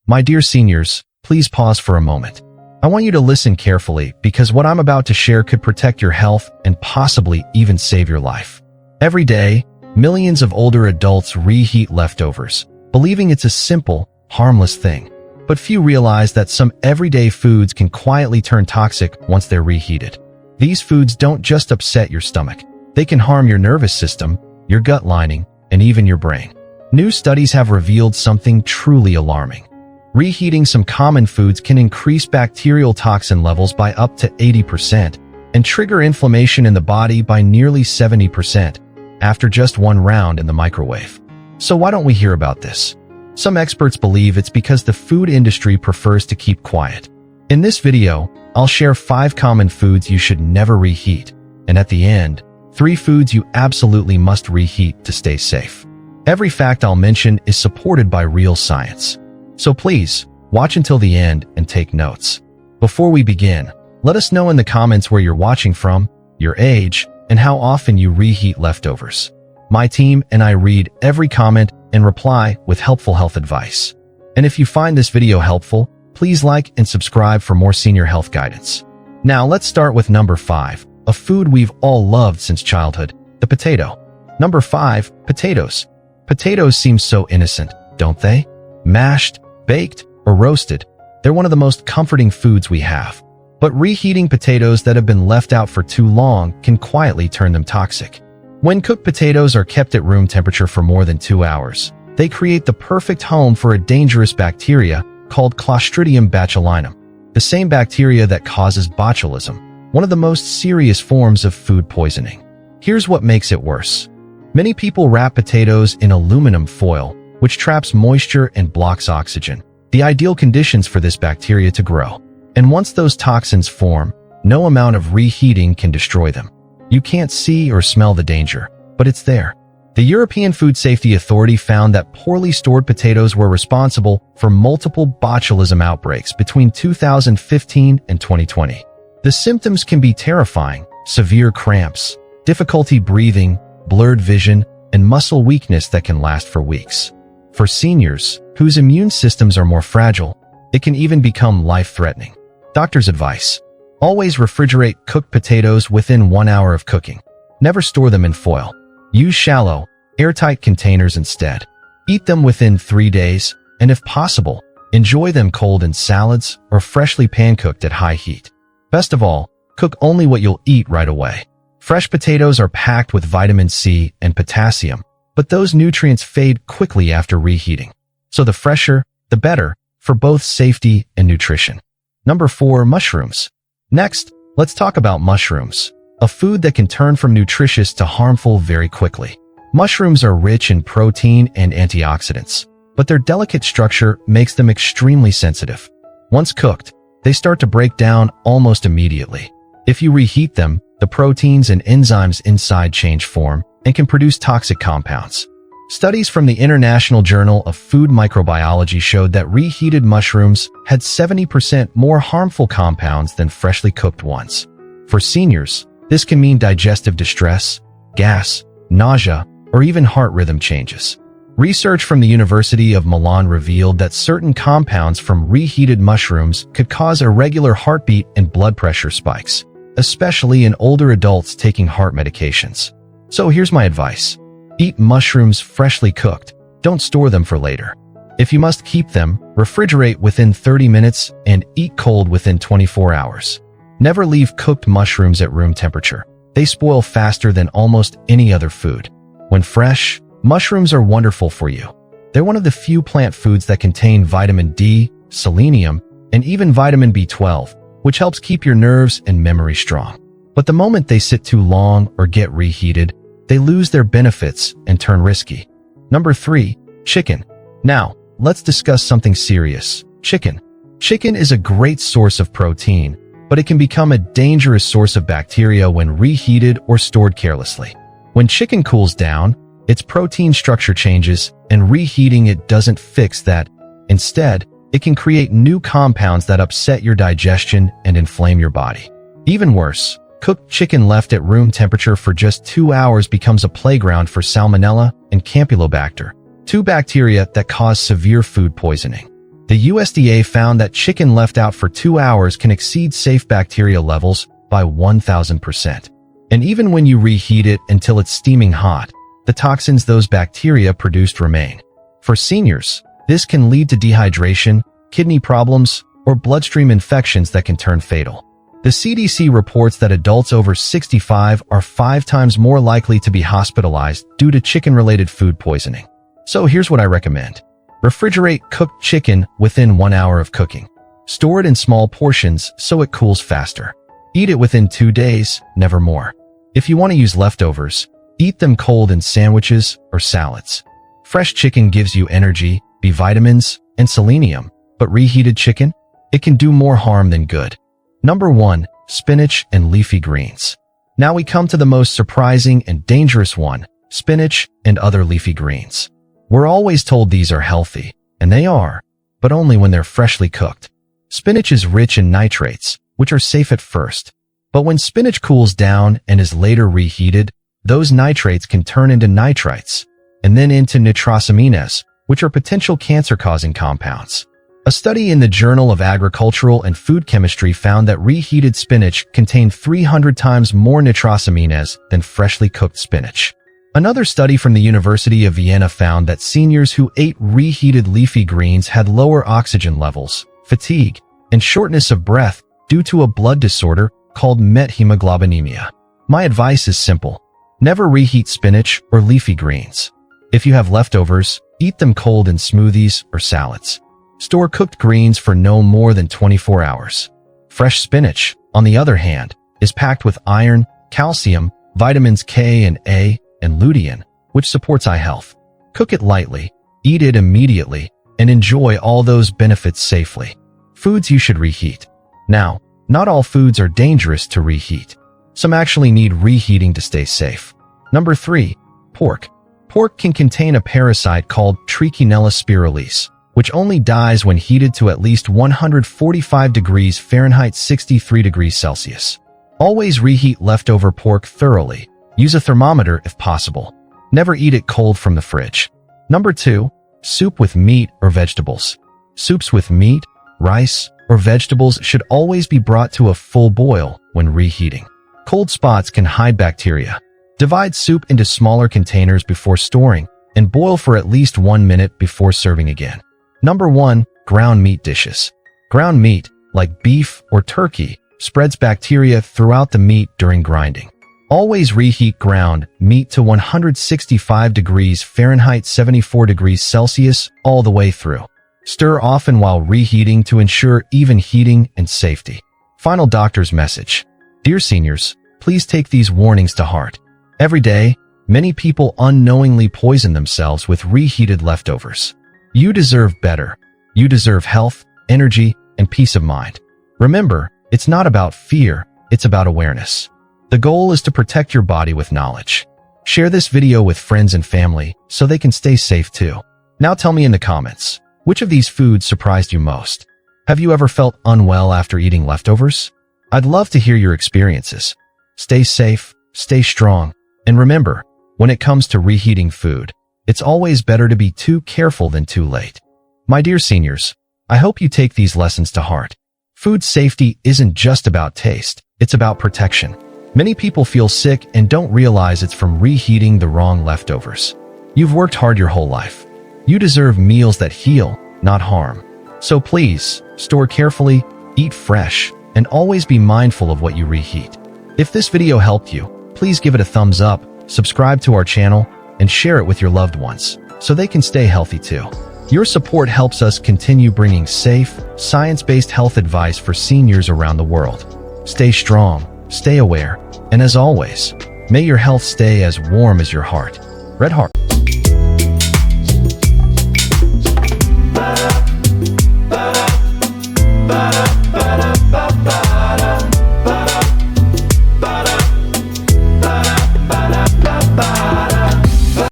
My dear seniors, please pause for a moment. I want you to listen carefully because what I'm about to share could protect your health and possibly even save your life. Every day, millions of older adults reheat leftovers, believing it's a simple, harmless thing. But few realize that some everyday foods can quietly turn toxic once they're reheated. These foods don't just upset your stomach. They can harm your nervous system, your gut lining, and even your brain. New studies have revealed something truly alarming. Reheating some common foods can increase bacterial toxin levels by up to 80% and trigger inflammation in the body by nearly 70% after just one round in the microwave. So why don't we hear about this? Some experts believe it's because the food industry prefers to keep quiet. In this video, I'll share 5 common foods you should never reheat, and at the end, 3 foods you absolutely must reheat to stay safe. Every fact I'll mention is supported by real science. So please, watch until the end and take notes. Before we begin, let us know in the comments where you're watching from, your age, and how often you reheat leftovers. My team and I read every comment and reply with helpful health advice. And if you find this video helpful, please like and subscribe for more senior health guidance. Now let's start with number 5, a food we've all loved since childhood, the potato. Number 5, potatoes. Potatoes seem so innocent, don't they? Mashed, baked, or roasted, they're one of the most comforting foods we have. But reheating potatoes that have been left out for too long can quietly turn them toxic. When cooked potatoes are kept at room temperature for more than 2 hours, they create the perfect home for a dangerous bacteria called Clostridium botulinum, the same bacteria that causes botulism, one of the most serious forms of food poisoning. Here's what makes it worse. Many people wrap potatoes in aluminum foil, which traps moisture and blocks oxygen, the ideal conditions for this bacteria to grow. And once those toxins form, no amount of reheating can destroy them. You can't see or smell the danger, but it's there. The European Food Safety Authority found that poorly stored potatoes were responsible for multiple botulism outbreaks between 2015 and 2020. The symptoms can be terrifying: severe cramps, difficulty breathing, blurred vision, and muscle weakness that can last for weeks. For seniors, whose immune systems are more fragile, it can even become life-threatening. Doctor's advice: always refrigerate cooked potatoes within 1 hour of cooking. Never store them in foil. Use shallow, airtight containers instead. Eat them within 3 days, and if possible, enjoy them cold in salads or freshly pan-cooked at high heat. Best of all, cook only what you'll eat right away. Fresh potatoes are packed with vitamin C and potassium, but those nutrients fade quickly after reheating. So the fresher, the better, for both safety and nutrition. Number 4, mushrooms. Next, let's talk about mushrooms, a food that can turn from nutritious to harmful very quickly. Mushrooms are rich in protein and antioxidants, but their delicate structure makes them extremely sensitive. Once cooked, they start to break down almost immediately. If you reheat them, the proteins and enzymes inside change form and can produce toxic compounds. Studies from the International Journal of Food Microbiology showed that reheated mushrooms had 70% more harmful compounds than freshly cooked ones. For seniors, this can mean digestive distress, gas, nausea, or even heart rhythm changes. Research from the University of Milan revealed that certain compounds from reheated mushrooms could cause irregular heartbeat and blood pressure spikes, especially in older adults taking heart medications. So here's my advice. Eat mushrooms freshly cooked. Don't store them for later. If you must keep them, refrigerate within 30 minutes and eat cold within 24 hours. Never leave cooked mushrooms at room temperature. They spoil faster than almost any other food. When fresh, mushrooms are wonderful for you. They're one of the few plant foods that contain vitamin D, selenium, and even vitamin B12, which helps keep your nerves and memory strong. But the moment they sit too long or get reheated, they lose their benefits and turn risky. Number 3, chicken. Now, let's discuss something serious. Chicken. Chicken is a great source of protein, but it can become a dangerous source of bacteria when reheated or stored carelessly. When chicken cools down, its protein structure changes, and reheating it doesn't fix that. Instead, it can create new compounds that upset your digestion and inflame your body. Even worse, cooked chicken left at room temperature for just 2 hours becomes a playground for Salmonella and Campylobacter, 2 bacteria that cause severe food poisoning. The USDA found that chicken left out for 2 hours can exceed safe bacteria levels by 1,000%. And even when you reheat it until it's steaming hot, the toxins those bacteria produced remain. For seniors, this can lead to dehydration, kidney problems, or bloodstream infections that can turn fatal. The CDC reports that adults over 65 are 5 times more likely to be hospitalized due to chicken-related food poisoning. So here's what I recommend. Refrigerate cooked chicken within 1 hour of cooking. Store it in small portions so it cools faster. Eat it within 2 days, never more. If you want to use leftovers, eat them cold in sandwiches or salads. Fresh chicken gives you energy, B vitamins, and selenium, but reheated chicken? It can do more harm than good. Number 1. Spinach and leafy greens. Now we come to the most surprising and dangerous one, spinach and other leafy greens. We're always told these are healthy, and they are, but only when they're freshly cooked. Spinach is rich in nitrates, which are safe at first. But when spinach cools down and is later reheated, those nitrates can turn into nitrites, and then into nitrosamines, which are potential cancer-causing compounds. A study in the Journal of Agricultural and Food Chemistry found that reheated spinach contained 300 times more nitrosamines than freshly cooked spinach. Another study from the University of Vienna found that seniors who ate reheated leafy greens had lower oxygen levels, fatigue, and shortness of breath due to a blood disorder called methemoglobinemia. My advice is simple. Never reheat spinach or leafy greens. If you have leftovers, eat them cold in smoothies or salads. Store cooked greens for no more than 24 hours. Fresh spinach, on the other hand, is packed with iron, calcium, vitamins K and A, and lutein, which supports eye health. Cook it lightly, eat it immediately, and enjoy all those benefits safely. Foods you should reheat. Now, not all foods are dangerous to reheat. Some actually need reheating to stay safe. Number 3. Pork. Pork can contain a parasite called Trichinella spiralis, which only dies when heated to at least 145 degrees Fahrenheit 63 degrees Celsius. Always reheat leftover pork thoroughly. Use a thermometer if possible. Never eat it cold from the fridge. Number 2. Soup with meat or vegetables. Soups with meat, rice, or vegetables should always be brought to a full boil when reheating. Cold spots can hide bacteria. Divide soup into smaller containers before storing and boil for at least 1 minute before serving again. Number 1. Ground meat dishes. Ground meat, like beef or turkey, spreads bacteria throughout the meat during grinding. Always reheat ground meat to 165 degrees Fahrenheit 74 degrees Celsius all the way through. Stir often while reheating to ensure even heating and safety. Final doctor's message. Dear seniors, please take these warnings to heart. Every day, many people unknowingly poison themselves with reheated leftovers. You deserve better. You deserve health, energy, and peace of mind. Remember, it's not about fear, it's about awareness. The goal is to protect your body with knowledge. Share this video with friends and family so they can stay safe too. Now tell me in the comments, which of these foods surprised you most? Have you ever felt unwell after eating leftovers? I'd love to hear your experiences. Stay safe, stay strong, and remember, when it comes to reheating food, it's always better to be too careful than too late. My dear seniors, I hope you take these lessons to heart. Food safety isn't just about taste, it's about protection. Many people feel sick and don't realize it's from reheating the wrong leftovers. You've worked hard your whole life. You deserve meals that heal, not harm. So please, store carefully, eat fresh, and always be mindful of what you reheat. If this video helped you, please give it a thumbs up, subscribe to our channel, and share it with your loved ones so they can stay healthy too. Your support helps us continue bringing safe, science-based health advice for seniors around the world. Stay strong, stay aware, and as always, may your health stay as warm as your heart. Red Heart.